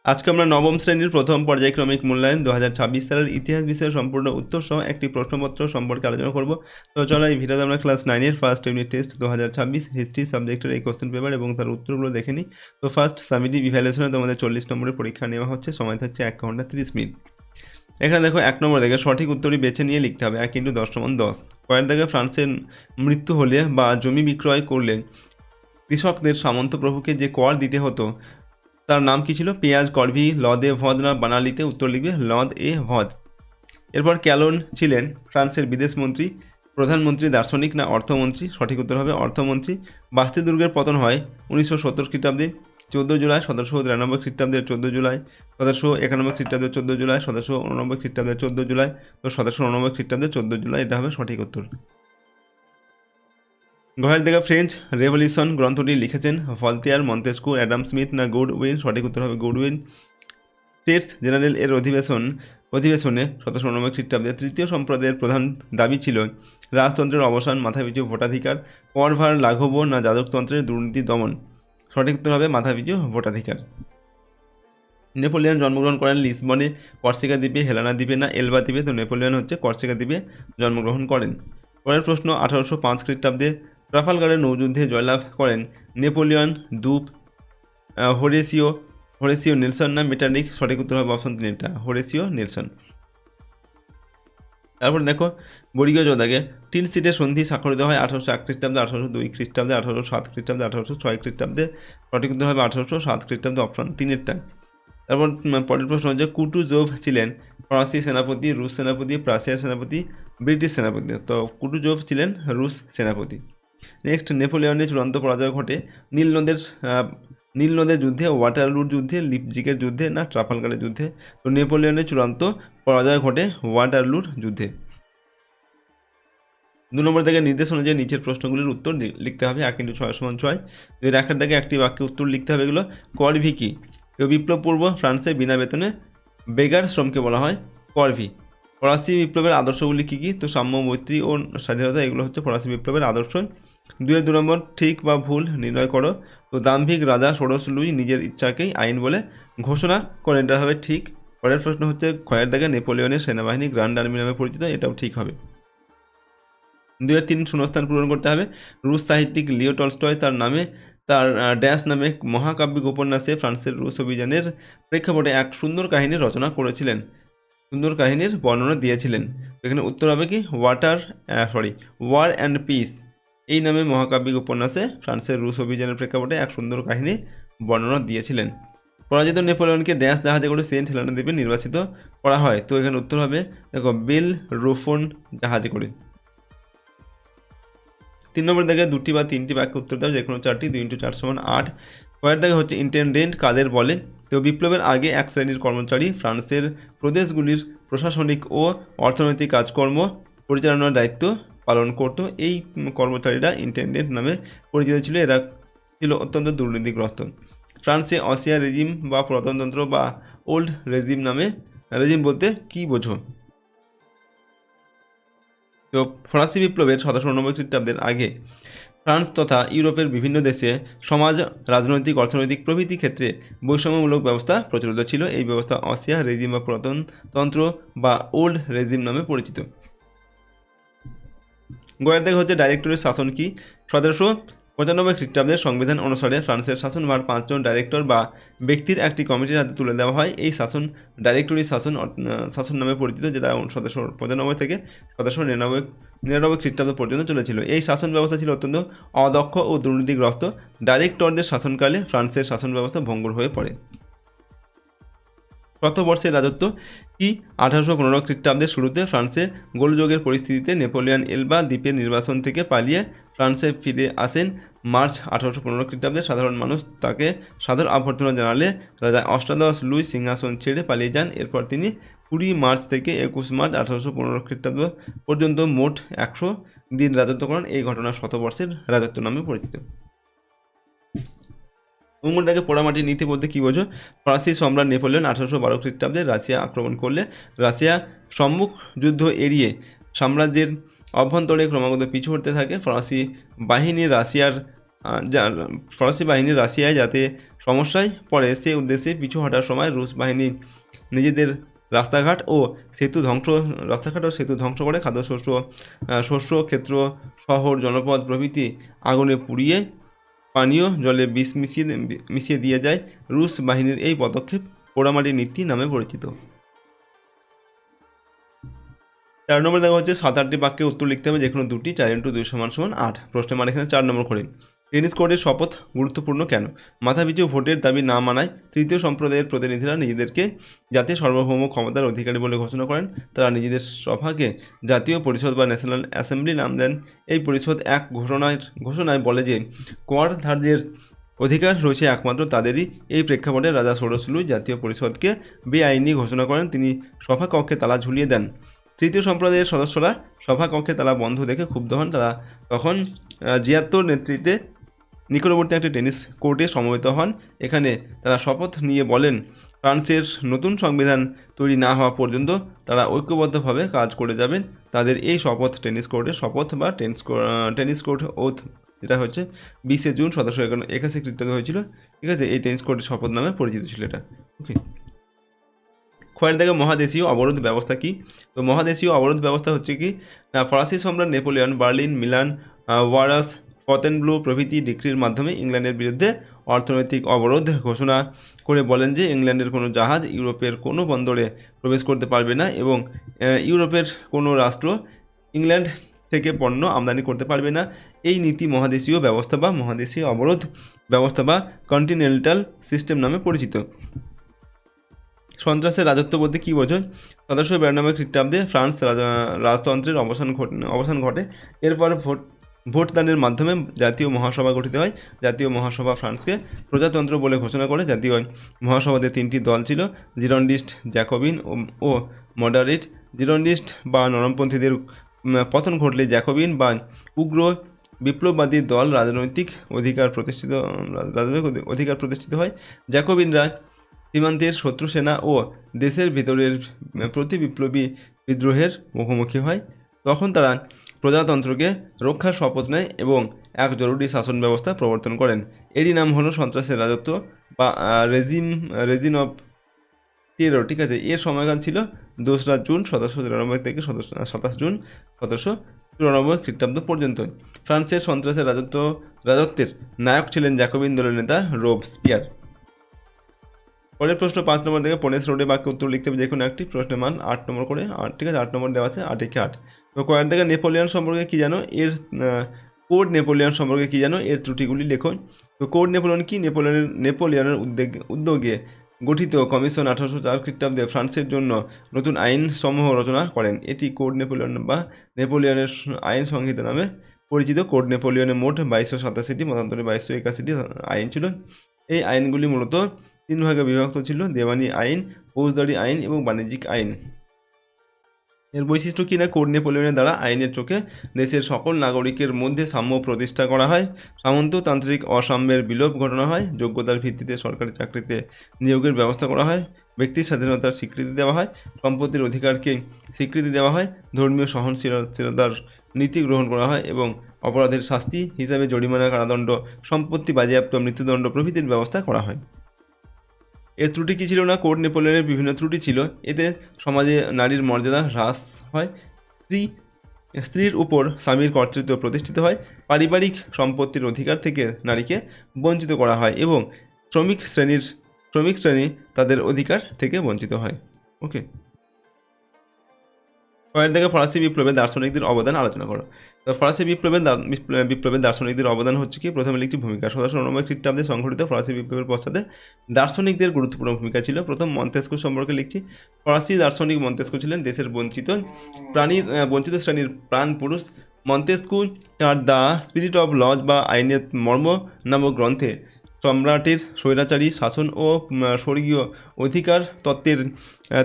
আজকে আমরা নবম শ্রেণীর প্রথম পর্যায়ক্রমিক মূল্যায়ন 2026 সালের ইতিহাস বিষয়ের সম্পূর্ণ উত্তর সহ একটি প্রশ্নপত্র সম্পর্কে আলোচনা করব। তো চলো এই ভিডিওতে আমরা ক্লাস 9 এর ফার্স্ট ইউনিট টেস্ট 2026 হিস্ট্রি সাবজেক্টের এই কোশ্চেন পেপার এবং তার উত্তরগুলো দেখে নিই। তো ফার্স্ট সামিটিভ ইভ্যালুয়েশনে তোমাদের 40 নম্বরের পরীক্ষা নেওয়া হচ্ছে, সময় থাকছে 1 ঘন্টা 30 মিনিট। এখানে দেখো 1 নম্বর দেখে সঠিক উত্তরই বেছে নিয়ে লিখতে হবে। 1 × 10 = 10। কয়ের দেখে ফ্রান্সের মৃত্যু হলে বা জমি বিক্রয় করলে কৃষকদের সামন্তপ্রভুকে যে কর দিতে হতো তার নাম কি ছিল? পেঁয়াজ, করভি, লদ এ ভদ না বানালিতে? উত্তর লিখবে লদ এ ভদ। এরপর ক্যালন ছিলেন ফ্রান্সের বিদেশমন্ত্রী, প্রধানমন্ত্রী, দার্শনিক না অর্থমন্ত্রী? সঠিক উত্তর হবে অর্থমন্ত্রী। বাস্তি দুর্গের পতন হয় 1970 খ্রিস্টাব্দে 14 জুলাই, 1793 খ্রিস্টাব্দের 14 জুলাই, 1791 খ্রিস্টাব্দের 14 জুলাই, 1789 খ্রিস্টাব্দের 14 জুলাই। তো 1789 খ্রিস্টাব্দের 14 জুলাই এটা হবে সঠিক উত্তর। ঘরের দেখা ফ্রেঞ্চ রেভলিউশন গ্রন্থটি লিখেছেন ভলতেয়ার, মন্তেস্কু, অ্যাডাম স্মিথ না গুডউইন? সঠিক উত্তর হবে গুডউইন। স্টেটস জেনারেল এর অধিবেশনে 1789 খ্রিস্টাব্দে তৃতীয় সম্প্রদায়ের প্রধান দাবি ছিল রাজতন্ত্রের অবসান, মাথাপিছু ভোটাধিকার, করভার লাঘব না যাজকতন্ত্রের দুর্নীতি দমন? সঠিক উত্তর হবে মাথাপিছু ভোটাধিকার। নেপোলিয়ন জন্মগ্রহণ করেন লিসবনে, কর্সিকা দ্বীপে, হেলানা দ্বীপে না এলবা দ্বীপে? তো নেপোলিয়ন হচ্ছে কর্সিকা দ্বীপে জন্মগ্রহণ করেন। পরের প্রশ্ন, 1805 খ্রিস্টাব্দে ট্রাফালগারের নৌযুদ্ধে জয়লাভ করেন নেপোলিয়ন দুপ হোরেসিও নেলসন না মেটারিক? সঠিক উত্তর হবে অপশন 3 এটা হোরেসিও নেলসন। তারপর দেখো বর্গীয় যোদ্ধাকে টিলসিটের সন্ধি স্বাক্ষরিত হয় 1801 খ্রিস্টাব্দে, 1802 খ্রিস্টাব্দে, 1807 খ্রিস্টাব্দে, 1806 খ্রিস্টাব্দে? সঠিক উত্তর হবে 1807 খ্রিস্টাব্দে অপশন 3 তারপর পরের প্রশ্ন হচ্ছে কুটুজোভ ছিলেন ফরাসি সেনাপতি, রুশ সেনাপতি, প্রাশিয়ার সেনাপতি, ব্রিটিশ সেনাপতি? তো কুটুজোভ ছিলেন রুশ সেনাপতি। নেক্সট, নেপোলিয়নের চূড়ান্ত পরাজয় ঘটে নীল নদের যুদ্ধে, ওয়াটারলুর যুদ্ধে, লিপজিগের যুদ্ধে না ট্রাফালগারের যুদ্ধে? তো নেপোলিয়নের চূড়ান্ত পরাজয় ঘটে ওয়াটারলুর যুদ্ধে। 2 নম্বর থেকে নির্দেশ অনুযায়ী নিচের প্রশ্নগুলির উত্তর লিখতে হবে। 1 × 6 = 6। এর একের দাগে একটি বাক্যে উত্তর লিখতে হবে এগুলো। করভি কি? তো বিপ্লব পূর্ব ফ্রান্সে বিনা বেতনে বেগার শ্রমকে বলা হয় করভি। ফরাসি বিপ্লবের আদর্শগুলি কী কী? তো সাম্য, মৈত্রী ও স্বাধীনতা এগুলো হচ্ছে ফরাসি বিপ্লবের আদর্শ। 2 নম্বর ঠিক বা ভুল নির্ণয় করো। তো দাম্ভিক রাজা ষোড়শ লুই নিজের ইচ্ছাকেই আইন বলে ঘোষণা করেন, এটা হবে ঠিক। পরের প্রশ্ন হচ্ছে ক্ষয়ের দাগে নেপোলিয়নের সেনাবাহিনী গ্র্যান্ড আর্মি নামে পরিচিত, এটাও ঠিক হবে। 2-3 শূন্যস্থান পূরণ করতে হবে। রুশ সাহিত্যিক লিও টলস্টয় তার ড্যাশ নামে মহাকাব্যিক উপন্যাসে ফ্রান্সের রুশ অভিযানের প্রেক্ষাপটে এক সুন্দর কাহিনী রচনা করেছিলেন, সুন্দর কাহিনীর বর্ণনা দিয়েছিলেন। এখানে উত্তর হবে কি ওয়ার অ্যান্ড পিস এই নামে মহাকাব্যিক উপন্যাসে ফ্রান্সের রুশ অভিযানের প্রেক্ষাপটে এক সুন্দর কাহিনী বর্ণনা দিয়েছিলেন। পরাজিত নেপোলিয়নকে ড্যাশ জাহাজে করে সেন্ট হেলেনা দ্বীপে নির্বাসিত করা হয়। তো এখানে উত্তর হবে দেখো বেল রোফোন জাহাজে করে। 3 নম্বর দাগে 2টি বা 3টি বাক্যে উত্তর দাও, যে কোনো 4টি। 2 × 4 = 8। পরের দাগে হচ্ছে ইন্টেন্ডেন্ট কাদের বলে? তো বিপ্লবের আগে এক শ্রেণীর কর্মচারী ফ্রান্সের প্রদেশগুলির প্রশাসনিক ও অর্থনৈতিক কাজকর্ম পরিচালনার দায়িত্ব পালন করত। এই কর্মচারীরা ইন্টেন্ডেন্ট নামে পরিচিত ছিল। এরা ছিল অত্যন্ত দুর্নীতিগ্রস্ত। ফ্রান্সে অসিয়া রেজিম বা প্রজাতন্ত্র বা ওল্ড রেজিম বলতে কী বোঝো? তো ফরাসি বিপ্লবের 1789 খ্রিস্টাব্দের আগে ফ্রান্স তথা ইউরোপের বিভিন্ন দেশে সমাজ, রাজনৈতিক, অর্থনৈতিক প্রভৃতি ক্ষেত্রে বৈষম্যমূলক ব্যবস্থা প্রচলিত ছিল। এই ব্যবস্থা অসিয়া রেজিম বা প্রজাতন্ত্র বা ওল্ড রেজিম নামে পরিচিত। গয়ের দাগ হচ্ছে ডাইরেক্টরের শাসন কি? 1795 খ্রিস্টাব্দের সংবিধান অনুসারে ফ্রান্সের শাসনভার 5 জন ডাইরেক্টর বা ব্যক্তির একটি কমিটির হাতে তুলে দেওয়া হয়। এই শাসন ডাইরেক্টরি শাসন নামে পরিচিত, যেটা 1795 থেকে 1799 খ্রিস্টাব্দ পর্যন্ত চলেছিল। এই শাসন ব্যবস্থা ছিল অত্যন্ত অদক্ষ ও দুর্নীতিগ্রস্ত। ডাইরেক্টরদের শাসনকালে ফ্রান্সের শাসন ব্যবস্থা ভঙ্গুর হয়ে পড়ে। কত বর্ষের রাজত্ব কি? 1815 খ্রিস্টাব্দের শুরুতে ফ্রান্সে গোলযোগের পরিস্থিতিতে নেপোলিয়ন এলবা দ্বীপের নির্বাসন থেকে পালিয়ে ফ্রান্সে ফিরে আসেন। মার্চ 1815 খ্রিস্টাব্দে সাধারণ মানুষ তাকে সাদর অভ্যর্থনা জানালে রাজা অষ্টাদশ লুই সিংহাসন ছেড়ে পালিয়ে যান। এরপর তিনি 20 মার্চ থেকে 21 মার্চ 1815 খ্রিস্টাব্দ পর্যন্ত মোট 100 দিন রাজত্ব করেন। এই ঘটনা শতবর্ষের রাজত্ব নামে পরিচিত। উঙ্গুর দাগে পোড়ামাটির নীতি বলতে কী বোঝো? ফরাসি সম্রাট নেপোলিয়ন 1812 খ্রিস্টাব্দে রাশিয়া আক্রমণ করলে রাশিয়া সম্মুখ যুদ্ধ এড়িয়ে সাম্রাজ্যের অভ্যন্তরে ক্রমাগত পিছু হটতে থাকে। ফরাসি বাহিনী রাশিয়ার ফরাসি বাহিনী রাশিয়ায় যাতে সমস্যায় পড়ে সে উদ্দেশ্যে পিছু হটার সময় রুশ বাহিনী নিজেদের রাস্তাঘাট ও সেতু ধ্বংস করে খাদ্যশস্য শস্য ক্ষেত্র শহর জনপদ প্রভৃতি আগুনে পুড়িয়ে পানীয় জলে বিষ মিশিয়ে দিয়ে যায়। রুশ বাহিনীর এই পদক্ষেপ পোড়ামাটি নীতি নামে পরিচিত। 4 নম্বর দেখা হচ্ছে 7-8টি বাক্যে উত্তর লিখতে হবে, যে কোনো দুটি। 4 × 2 = 8। প্রশ্নের মান এখানে 4 নম্বর করে। টেনিস কোর্টের শপথ গুরুত্বপূর্ণ কেন? মাথাপিছু ভোটের দাবি না মানায় তৃতীয় সম্প্রদায়ের প্রতিনিধিরা নিজেদেরকে জাতীয় সার্বভৌম ক্ষমতার অধিকারী বলে ঘোষণা করেন। তারা নিজেদের সভাকে জাতীয় পরিষদ বা ন্যাশনাল অ্যাসেম্বলি নাম দেন। এই পরিষদ এক ঘোষণায় বলে যে কর ধার্যের অধিকার রয়েছে একমাত্র তাদেরই। এই প্রেক্ষাপটে রাজা ষোড়শ লুই জাতীয় পরিষদকে বেআইনি ঘোষণা করেন। তিনি সভাকক্ষে তালা ঝুলিয়ে দেন। তৃতীয় সম্প্রদায়ের সদস্যরা সভাকক্ষে তালা বন্ধ দেখে ক্ষুব্ধ হন। তারা তখন জিয়াত্তর নেতৃত্বে নিকটবর্তী একটি টেনিস কোর্টে সমবেত হন। এখানে তারা শপথ নিয়ে বলেন, ফ্রান্সের নতুন সংবিধান তৈরি না হওয়া পর্যন্ত তারা ঐক্যবদ্ধভাবে কাজ করে যাবেন। তাদের এই শপথ টেনিস কোর্টের শপথ বা টেনিস কোর্ট ওথ, এটা হচ্ছে 20 জুন 1781 খ্রিস্টাব্দে হয়েছিল। ঠিক আছে, এই টেনিস কোর্টের শপথ নামে পরিচিত ছিল এটা। ওকে, খয়ের দাগে মহাদেশীয় অবরোধ ব্যবস্থা কি? তো মহাদেশীয় অবরোধ ব্যবস্থা হচ্ছে কি না, ফরাসি সম্রাট নেপোলিয়ন বার্লিন, মিলান, ওয়ারাস, ফতেনব্লো প্রভৃতি ডিক্রির মাধ্যমে ইংল্যান্ডের বিরুদ্ধে অর্থনৈতিক অবরোধ ঘোষণা করে বলেন যে ইংল্যান্ডের কোনো জাহাজ ইউরোপের কোনো বন্দরে প্রবেশ করতে পারবে না এবং ইউরোপের কোনো রাষ্ট্র ইংল্যান্ড থেকে পণ্য আমদানি করতে পারবে না। এই নীতি মহাদেশীয় ব্যবস্থা বা মহাদেশীয় অবরোধ ব্যবস্থা বা কন্টিনেন্টাল সিস্টেম নামে পরিচিত। সন্ত্রাসের রাজত্ব বলতে কী বোঝায়? 1792 খ্রিস্টাব্দে ফ্রান্স রাজতন্ত্রের অবসান ঘটে। এরপর ভোটদানের মাধ্যমে জাতীয় মহাসভা গঠিত হয়। জাতীয় মহাসভা ফ্রান্সকে প্রজাতন্ত্র বলে ঘোষণা করে। জাতীয় মহাসভাতে 3টি দল ছিল, জিরন্ডিস্ট, জ্যাকোবিন ও মডারেট। জিরন্ডিস্ট বা নরমপন্থীদের পতন ঘটলে জ্যাকোবিন বা উগ্র বিপ্লববাদী দল রাজনৈতিক অধিকার প্রতিষ্ঠিত হয়। জ্যাকোবিনরা সীমান্তের শত্রু সেনা ও দেশের ভিতরের প্রতি বিপ্লবী বিদ্রোহের মুখোমুখি হয়। তখন তারা প্রজাতন্ত্রকে রক্ষার শপথ নেয় এবং এক জরুরি শাসন ব্যবস্থা প্রবর্তন করেন। এরই নাম হলো সন্ত্রাসের রাজত্ব বা রেজিন অফ টেরর। ঠিক আছে, এর সময়কাল ছিল 2রা জুন 1793 থেকে 27 জুন 1794 খ্রিস্টাব্দ পর্যন্ত। ফ্রান্সের সন্ত্রাসের রাজত্বের নায়ক ছিলেন জ্যাকোবিন দলের নেতা রোবস্পিয়ার। পরের প্রশ্ন 5 নম্বর থেকে পনেস রোডে বাক্যে উত্তর লিখতে হবে, যে কোনো একটি। প্রশ্নের মান 8 নম্বর করে। ঠিক আছে, 8 নম্বর দেওয়া আছে, 8 × 8। তো কয়ের থেকে নেপোলিয়ন সম্পর্কে কী জানো? এর কোড নেপোলিয়ন সম্পর্কে কী জানো? এর ত্রুটিগুলি লেখো। তো কোড নেপোলিয়ন কি? নেপোলিয়নের উদ্যোগে গঠিত কমিশন 1804 খ্রিস্টাব্দে ফ্রান্সের জন্য নতুন আইন সমূহ রচনা করেন। এটি কোড নেপোলিয়ন বা নেপোলিয়নের আইন সংহিতা নামে পরিচিত। কোড নেপোলিয়নে মোট 2287টি, মতান্তরে 2281টি আইন ছিল। এই আইনগুলি মূলত 3 ভাগে বিভক্ত ছিল: দেওয়ানি আইন, ফৌজদারি আইন এবং বাণিজ্যিক আইন। এর বৈশিষ্ট্য কি না, কোড নেপোলিয়নের দ্বারা আইনের চোখে দেশের সকল নাগরিকের মধ্যে সাম্য প্রতিষ্ঠা করা হয়, সামন্ততান্ত্রিক অসাম্যের বিলোপ ঘটানো হয়, যোগ্যতার ভিত্তিতে সরকারি চাকরিতে নিয়োগের ব্যবস্থা করা হয়, ব্যক্তির স্বাধীনতার স্বীকৃতি দেওয়া হয়, সম্পত্তির অধিকারকে স্বীকৃতি দেওয়া হয়, ধর্মীয় সহনশীলতার নীতি গ্রহণ করা হয় এবং অপরাধের শাস্তি হিসাবে জরিমানা, কারাদণ্ড, সম্পত্তি বাজেয়াপ্ত, মৃত্যুদণ্ড প্রভৃতির ব্যবস্থা করা হয়। এর ত্রুটি কী ছিল না? কোড নেপোলিয়নের বিভিন্ন ত্রুটি ছিল। এতে সমাজে নারীর মর্যাদা হ্রাস হয়, স্ত্রীর উপর স্বামীর কর্তৃত্ব প্রতিষ্ঠিত হয়, পারিবারিক সম্পত্তির অধিকার থেকে নারীকে বঞ্চিত করা হয় এবং শ্রমিক শ্রেণী তাদের অধিকার থেকে বঞ্চিত হয়। ওকে, কয়ের থেকে ফরাসি বিপ্লবে দার্শনিকদের অবদান আলোচনা করো। তো ফরাসি বিপ্লবের দার্শনিকদের অবদান হচ্ছে কি? প্রথমে লিখছি ভূমিকা। 1789 খ্রিস্টাব্দে সংঘটিত ফরাসি বিপ্লবের পশ্চাতে দার্শনিকদের গুরুত্বপূর্ণ ভূমিকা ছিল। প্রথম মন্তেস্কু সম্পর্কে লিখছি। ফরাসি দার্শনিক মন্তেস্কু ছিলেন দেশের বঞ্চিত শ্রেণীর প্রাণ পুরুষ। মন্তেস্কু তার দ্য স্পিরিট অফ লজ বা আইনের মর্ম নামক গ্রন্থে সম্রাটের স্বৈরাচারী শাসন ও স্বর্গীয় অধিকার তত্ত্বের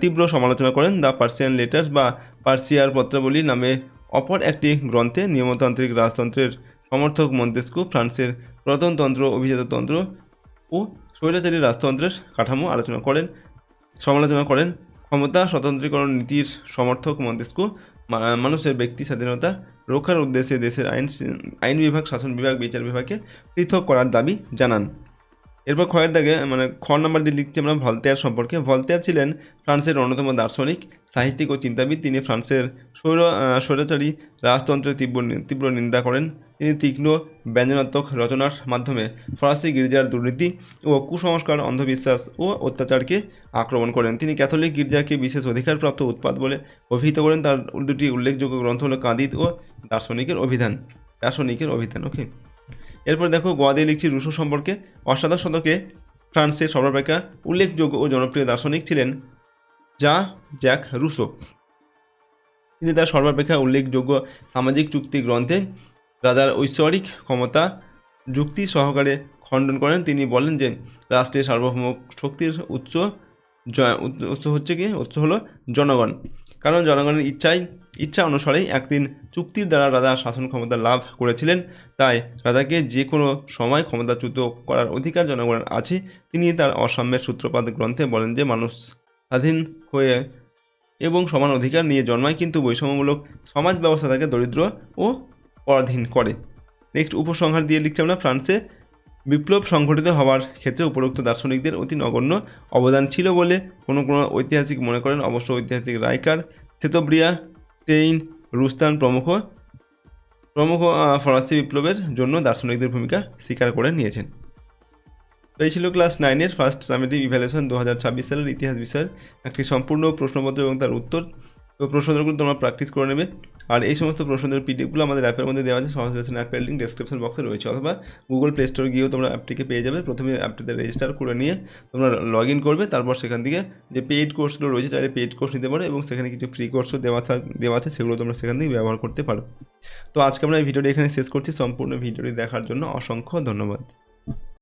তীব্র সমালোচনা করেন। দ্য পার্সিয়ান লেটার্স বা পার্সিয়ার পত্রাবলী নামে অপর একটি গ্রন্থে নিয়মতান্ত্রিক রাজতন্ত্রের সমর্থক মন্তেস্কু ফ্রান্সের প্রজাতন্ত্র, অভিজাততন্ত্র ও স্বৈরাচারী রাজতন্ত্রের কাঠামো সমালোচনা করেন। ক্ষমতা স্বতন্ত্রীকরণ নীতির সমর্থক মন্তেস্কু মানুষের ব্যক্তি স্বাধীনতা রক্ষার উদ্দেশ্যে দেশের আইন বিভাগ, শাসন বিভাগ, বিচার বিভাগকে পৃথক করার দাবি জানান। এরপর খয়ের দাগে মানে খ নম্বর দিয়ে লিখছি আমরা ভলতেয়ার সম্পর্কে। ভলতেয়ার ছিলেন ফ্রান্সের অন্যতম দার্শনিক, সাহিত্যিক ও চিন্তাবিদ। তিনি ফ্রান্সের স্বৈরাচারী রাজতন্ত্রের তীব্র নিন্দা করেন। তিনি তীক্ষ্ণ ব্যঞ্জনাত্মক রচনার মাধ্যমে ফরাসি গির্জার দুর্নীতি ও কুসংস্কার, অন্ধবিশ্বাস ও অত্যাচারকে আক্রমণ করেন। তিনি ক্যাথলিক গির্জাকে বিশেষ অধিকারপ্রাপ্ত উৎপাত বলে অভিহিত করেন। তার দুটি উল্লেখযোগ্য গ্রন্থ হলো কাঁদিত ও দার্শনিকের অভিধান। ওকে, এরপর দেখো গ দিয়ে লিখছি রুশো সম্পর্কে। অষ্টাদশ শতকে ফ্রান্সের সর্বাপেক্ষা উল্লেখযোগ্য ও জনপ্রিয় দার্শনিক ছিলেন জ্যাক রুশো। তিনি তার সর্বাপেক্ষা উল্লেখযোগ্য সামাজিক চুক্তি গ্রন্থে রাজার ঐশ্বরিক ক্ষমতা যুক্তি সহকারে খণ্ডন করেন। তিনি বলেন যে রাষ্ট্রের সার্বভৌম শক্তির উৎস হলো জনগণ, কারণ জনগণের ইচ্ছা অনুসারেই একদিন চুক্তির দ্বারা রাজা শাসন ক্ষমতা লাভ করেছিলেন। তাই রাজাকে যে কোনো সময় ক্ষমতাচ্যুত করার অধিকার জনগণের আছে। তিনি তার অসাম্যের সূত্রপাত গ্রন্থে বলেন যে মানুষ স্বাধীন হয়ে এবং সমান অধিকার নিয়ে জন্মায়, কিন্তু বৈষম্যমূলক সমাজ ব্যবস্থা তাকে দরিদ্র ও পরাধীন করে। নেক্সট উপসংহার দিয়ে লিখছি আমরা ফ্রান্সে বিপ্লব সংঘটিত হওয়ার ক্ষেত্রে উপরোক্ত দার্শনিকদের অতি নগণ্য অবদান ছিল বলে কোনো ঐতিহাসিক মনে করেন। অবশ্য ঐতিহাসিক রাইকার, চেতোব্রিয়া, তেইন, রুস্তান প্রমুখ ফরাসি বিপ্লবের জন্য দার্শনিকদের ভূমিকা স্বীকার করে নিয়েছেন। তো এই ছিল ক্লাস 9-এর ফার্স্ট সামেটিভ ইভ্যালুয়েশন 2026 সালের ইতিহাস বিষয়ের একটি সম্পূর্ণ প্রশ্নপত্র এবং তার উত্তর। তো প্রশ্নগুলো তোমরা প্র্যাকটিস করে নেবে। আর এই সমস্ত প্রশ্নের পিডিএফগুলো আমাদের অ্যাপের মধ্যে দেওয়া আছে। সহজ লেসন অ্যাপের লিঙ্ক ডেসক্রিপশন বক্সে রয়েছে, অথবা গুগল প্লে স্টোর গিয়েও তোমরা অ্যাপটিকে পেয়ে যাবে। প্রথমে অ্যাপটিতে রেজিস্টার করে নিয়ে তোমরা লগ ইন করবে, তারপর সেখান থেকে যে পেইড কোর্সগুলো রয়েছে চাইলে পেইড কোর্স নিতে পারো, এবং সেখানে কিছু ফ্রি কোর্সও দেওয়া আছে, সেগুলো তোমরা সেখান থেকে ব্যবহার করতে পারো। তো আজকে আমরা এই ভিডিওটি এখানে শেষ করছি। সম্পূর্ণ ভিডিওটি দেখার জন্য অসংখ্য ধন্যবাদ।